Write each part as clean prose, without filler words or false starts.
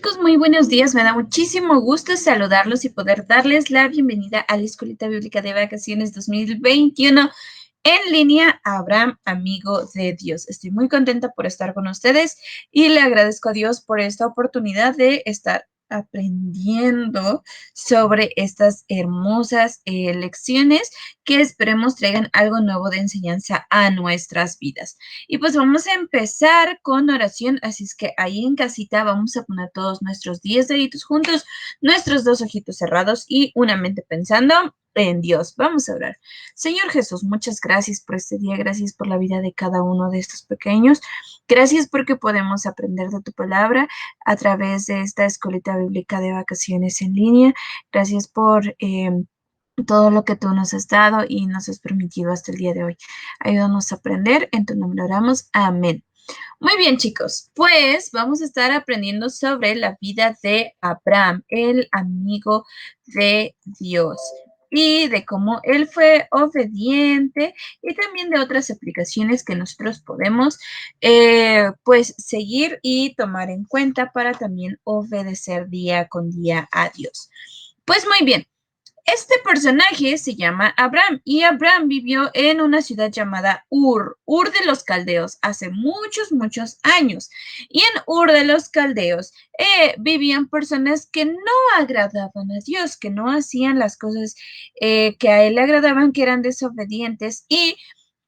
chicos, muy buenos días. Me da muchísimo gusto saludarlos y poder darles la bienvenida a la Escuelita Bíblica de Vacaciones 2021 en línea. Abraham, amigo de Dios. Estoy muy contenta por estar con ustedes y le agradezco a Dios por esta oportunidad de estar aprendiendo sobre estas hermosas lecciones que esperemos traigan algo nuevo de enseñanza a nuestras vidas. Y pues vamos a empezar con oración, así es que ahí en casita vamos a poner todos nuestros 10 deditos juntos, nuestros dos ojitos cerrados y una mente pensando en Dios. Vamos a orar. Señor Jesús, muchas gracias por este día, gracias por la vida de cada uno de estos pequeños, gracias porque podemos aprender de tu palabra a través de esta escuelita bíblica de vacaciones en línea. Gracias por todo lo que tú nos has dado y nos has permitido hasta el día de hoy. Ayúdanos a aprender, en tu nombre oramos. Amén. Muy bien, chicos, pues vamos a estar aprendiendo sobre la vida de Abraham, el amigo de Dios, y de cómo él fue obediente y también de otras aplicaciones que nosotros podemos pues seguir y tomar en cuenta para también obedecer día con día a Dios. Pues muy bien. Este personaje se llama Abraham y Abraham vivió en una ciudad llamada Ur de los Caldeos, hace muchos, muchos años. Y en Ur de los Caldeos vivían personas que no agradaban a Dios, que no hacían las cosas que a él le agradaban, que eran desobedientes y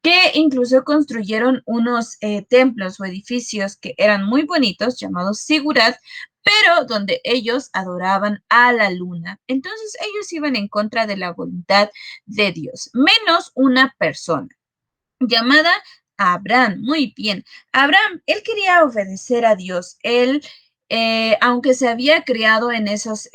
que incluso construyeron unos templos o edificios que eran muy bonitos, llamados Sigurat, pero donde ellos adoraban a la luna. Entonces ellos iban en contra de la voluntad de Dios, menos una persona llamada Abraham. Muy bien. Abraham, él quería obedecer a Dios. Él, aunque se había criado en esos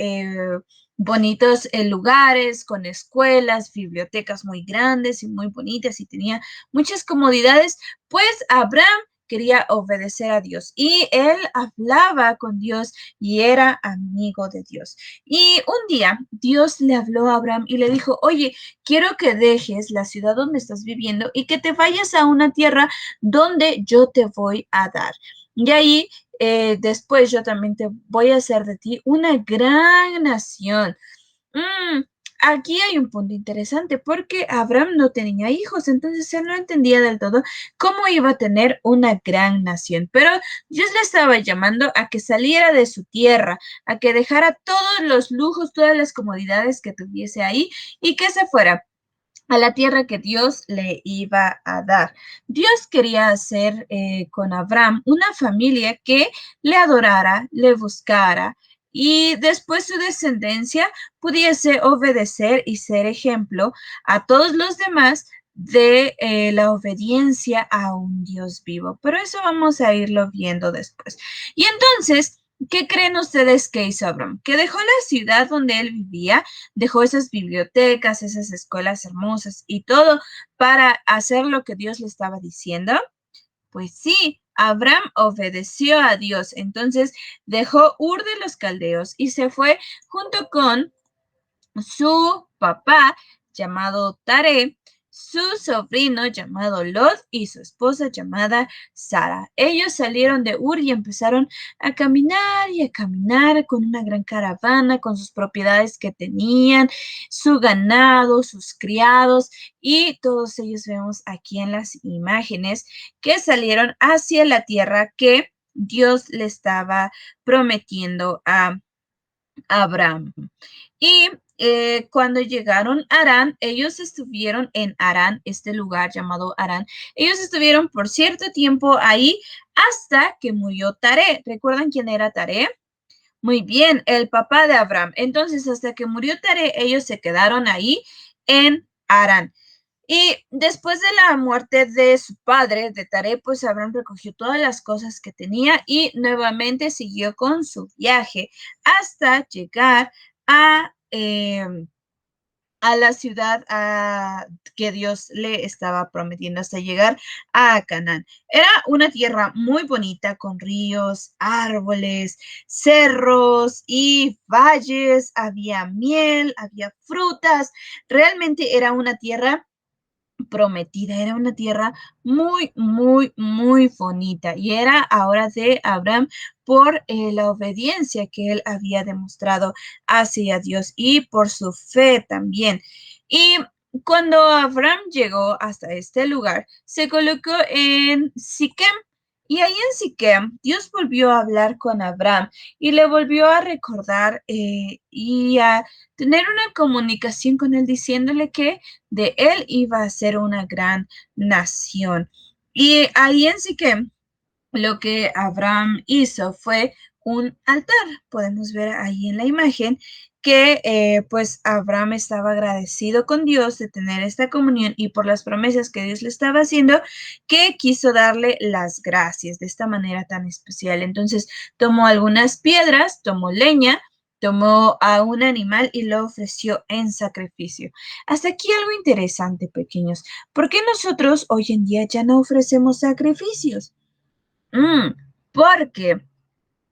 bonitos lugares, con escuelas, bibliotecas muy grandes y muy bonitas y tenía muchas comodidades, pues Abraham quería obedecer a Dios y él hablaba con Dios y era amigo de Dios. Y un día Dios le habló a Abraham y le dijo, oye, quiero que dejes la ciudad donde estás viviendo y que te vayas a una tierra donde yo te voy a dar. Y ahí después yo también te voy a hacer de ti una gran nación. Mm, Aquí hay un punto interesante porque Abraham no tenía hijos, entonces él no entendía del todo cómo iba a tener una gran nación. Pero Dios le estaba llamando a que saliera de su tierra, a que dejara todos los lujos, todas las comodidades que tuviese ahí y que se fuera a la tierra que Dios le iba a dar. Dios quería hacer con Abraham una familia que le adorara, le buscara y después su descendencia pudiese obedecer y ser ejemplo a todos los demás de la obediencia a un Dios vivo. Pero eso vamos a irlo viendo después. Y entonces, ¿qué creen ustedes que hizo Abraham? Que dejó la ciudad donde él vivía, dejó esas bibliotecas, esas escuelas hermosas y todo para hacer lo que Dios le estaba diciendo. Pues sí, Abraham obedeció a Dios, entonces dejó Ur de los Caldeos y se fue junto con su papá llamado Tare, su sobrino llamado Lot y su esposa llamada Sara. Ellos salieron de Ur y empezaron a caminar con una gran caravana, con sus propiedades que tenían, su ganado, sus criados y todos ellos vemos aquí en las imágenes que salieron hacia la tierra que Dios le estaba prometiendo a Abraham. Y cuando llegaron a Harán, ellos estuvieron en Harán, este lugar llamado Harán. Ellos estuvieron por cierto tiempo ahí hasta que murió Taré. ¿Recuerdan quién era Taré? Muy bien, el papá de Abraham. Entonces, hasta que murió Taré, ellos se quedaron ahí en Harán. Y después de la muerte de su padre, de Taré, pues Abraham recogió todas las cosas que tenía y nuevamente siguió con su viaje hasta llegar a la ciudad que Dios le estaba prometiendo, hasta llegar a Canaán. Era una tierra muy bonita con ríos, árboles, cerros y valles, había miel, había frutas. Realmente era una tierra prometida. Era una tierra muy, muy, muy bonita y era ahora de Abraham por la obediencia que él había demostrado hacia Dios y por su fe también. Y cuando Abraham llegó hasta este lugar, se colocó en Siquem. Y ahí en Siquem, Dios volvió a hablar con Abraham y le volvió a recordar y a tener una comunicación con él diciéndole que de él iba a ser una gran nación. Y ahí en Siquem, lo que Abraham hizo fue un altar. Podemos ver ahí en la imagen que pues Abraham estaba agradecido con Dios de tener esta comunión y por las promesas que Dios le estaba haciendo, que quiso darle las gracias de esta manera tan especial. Entonces tomó algunas piedras, tomó leña, tomó a un animal y lo ofreció en sacrificio. Hasta aquí algo interesante, pequeños. ¿Por qué nosotros hoy en día ya no ofrecemos sacrificios? Mm, Porque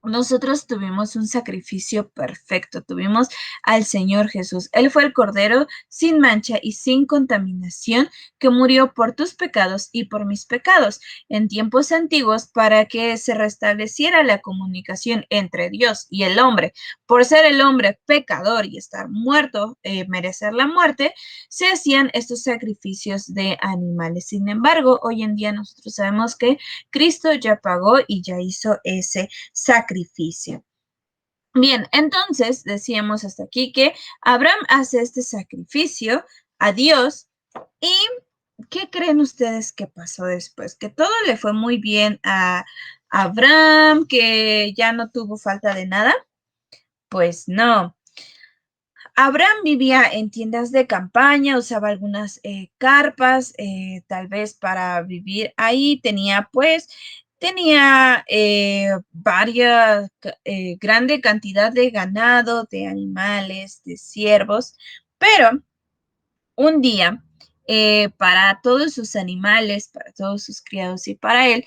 nosotros tuvimos un sacrificio perfecto, tuvimos al Señor Jesús. Él fue el Cordero sin mancha y sin contaminación que murió por tus pecados y por mis pecados en tiempos antiguos para que se restableciera la comunicación entre Dios y el hombre. Por ser el hombre pecador y estar muerto, merecer la muerte, se hacían estos sacrificios de animales. Sin embargo, hoy en día nosotros sabemos que Cristo ya pagó y ya hizo ese sacrificio. Bien, entonces decíamos hasta aquí que Abraham hace este sacrificio a Dios y ¿qué creen ustedes que pasó después? Que todo le fue muy bien a Abraham, que ya no tuvo falta de nada. Pues no. Abraham vivía en tiendas de campaña, usaba algunas carpas, tal vez para vivir ahí. Tenía grande cantidad de ganado, de animales, de ciervos, pero un día, para todos sus animales, para todos sus criados y para él,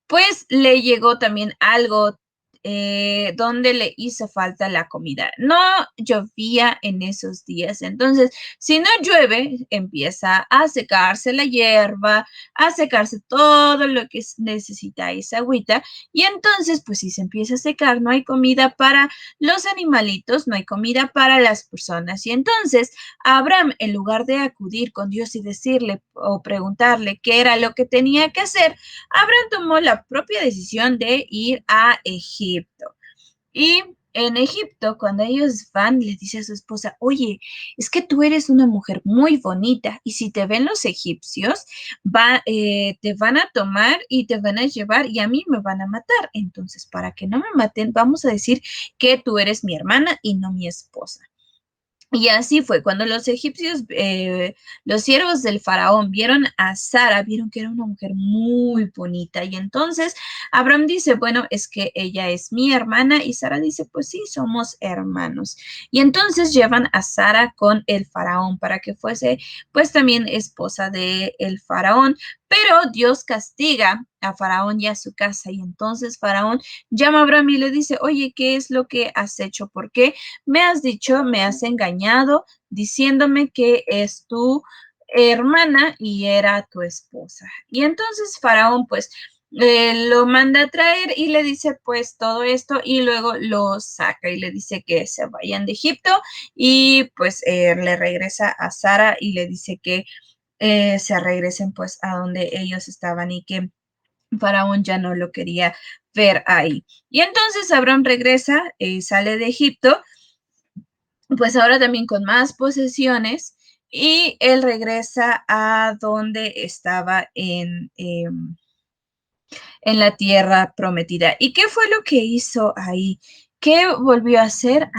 pues le llegó también algo donde le hizo falta la comida. No llovía en esos días, entonces si no llueve, empieza a secarse la hierba, a secarse todo lo que necesita esa agüita y entonces pues si se empieza a secar, no hay comida para los animalitos, no hay comida para las personas y entonces Abraham, en lugar de acudir con Dios y decirle o preguntarle qué era lo que tenía que hacer, Abraham tomó la propia decisión de ir a Egipto. Y en Egipto, cuando ellos van, le dice a su esposa, oye, es que tú eres una mujer muy bonita y si te ven los egipcios, te van a tomar y te van a llevar y a mí me van a matar. Entonces, para que no me maten, vamos a decir que tú eres mi hermana y no mi esposa. Y así fue, cuando los egipcios, los siervos del faraón vieron a Sara, vieron que era una mujer muy bonita. Y entonces Abraham dice, bueno, es que ella es mi hermana. Y Sara dice, pues sí, somos hermanos. Y entonces llevan a Sara con el faraón para que fuese, pues también esposa de el faraón. Pero Dios castiga a Faraón y a su casa. Y entonces Faraón llama a Abraham y le dice, oye, ¿qué es lo que has hecho? ¿Por qué me has dicho, me has engañado diciéndome que es tu hermana y era tu esposa? Y entonces Faraón pues lo manda a traer y le dice pues todo esto y luego lo saca y le dice que se vayan de Egipto y pues le regresa a Sara y le dice que se regresen pues a donde ellos estaban y que Faraón ya no lo quería ver ahí. Y entonces Abraham regresa, sale de Egipto pues ahora también con más posesiones y él regresa a donde estaba en la tierra prometida. ¿Y qué fue lo que hizo ahí? ¿Qué volvió a hacer?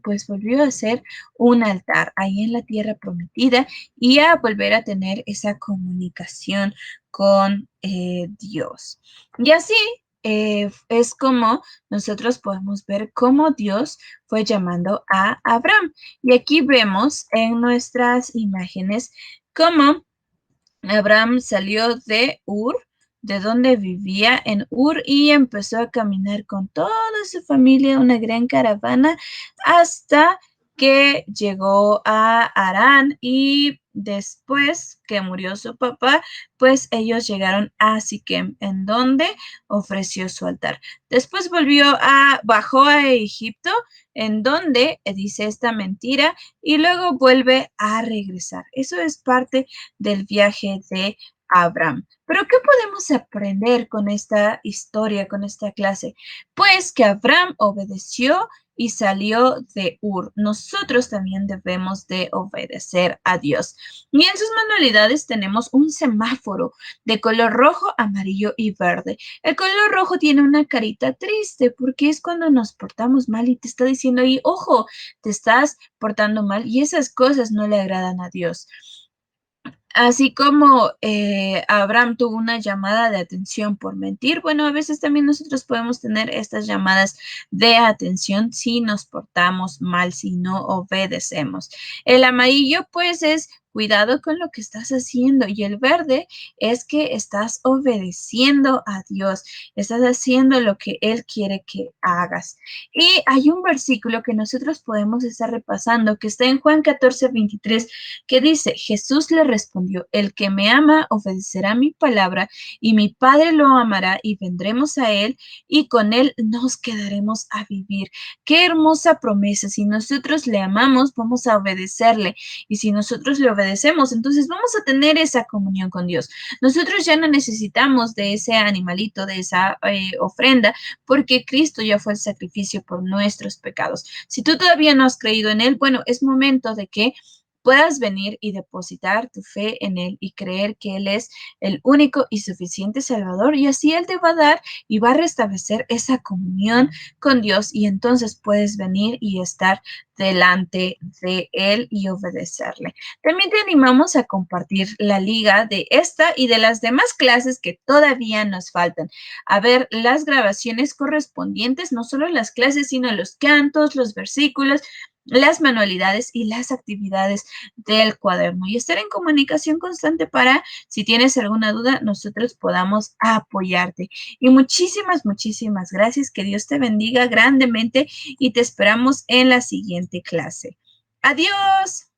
Pues volvió a hacer un altar ahí en la tierra prometida y a volver a tener esa comunicación con Dios. Y así es como nosotros podemos ver cómo Dios fue llamando a Abraham. Y aquí vemos en nuestras imágenes cómo Abraham salió de Ur, de donde vivía en Ur, y empezó a caminar con toda su familia, una gran caravana, hasta que llegó a Harán y después que murió su papá, pues ellos llegaron a Siquem, en donde ofreció su altar. Después bajó a Egipto, en donde dice esta mentira y luego vuelve a regresar. Eso es parte del viaje de Abraham. Pero ¿qué podemos aprender con esta historia, con esta clase? Pues que Abraham obedeció y salió de Ur. Nosotros también debemos de obedecer a Dios. Y en sus manualidades tenemos un semáforo de color rojo, amarillo y verde. El color rojo tiene una carita triste porque es cuando nos portamos mal y te está diciendo ahí, ojo, te estás portando mal y esas cosas no le agradan a Dios. Así como Abraham tuvo una llamada de atención por mentir, bueno, a veces también nosotros podemos tener estas llamadas de atención si nos portamos mal, si no obedecemos. El amarillo, pues, es cuidado con lo que estás haciendo y el verde es que estás obedeciendo a Dios, estás haciendo lo que Él quiere que hagas. Y hay un versículo que nosotros podemos estar repasando que está en Juan 14:23 que dice, Jesús le respondió, el que me ama obedecerá mi palabra y mi Padre lo amará y vendremos a él y con él nos quedaremos a vivir. Qué hermosa promesa. Si nosotros le amamos, vamos a obedecerle y si nosotros le obedecemos, entonces vamos a tener esa comunión con Dios. Nosotros ya no necesitamos de ese animalito, de esa ofrenda, porque Cristo ya fue el sacrificio por nuestros pecados. Si tú todavía no has creído en Él, bueno, es momento de que puedas venir y depositar tu fe en Él y creer que Él es el único y suficiente Salvador y así Él te va a dar y va a restablecer esa comunión con Dios y entonces puedes venir y estar delante de Él y obedecerle. También te animamos a compartir la liga de esta y de las demás clases que todavía nos faltan. A ver las grabaciones correspondientes, no solo las clases, sino los cantos, los versículos, las manualidades y las actividades del cuaderno y estar en comunicación constante para, si tienes alguna duda, nosotros podamos apoyarte. Y muchísimas, muchísimas gracias. Que Dios te bendiga grandemente y te esperamos en la siguiente clase. Adiós.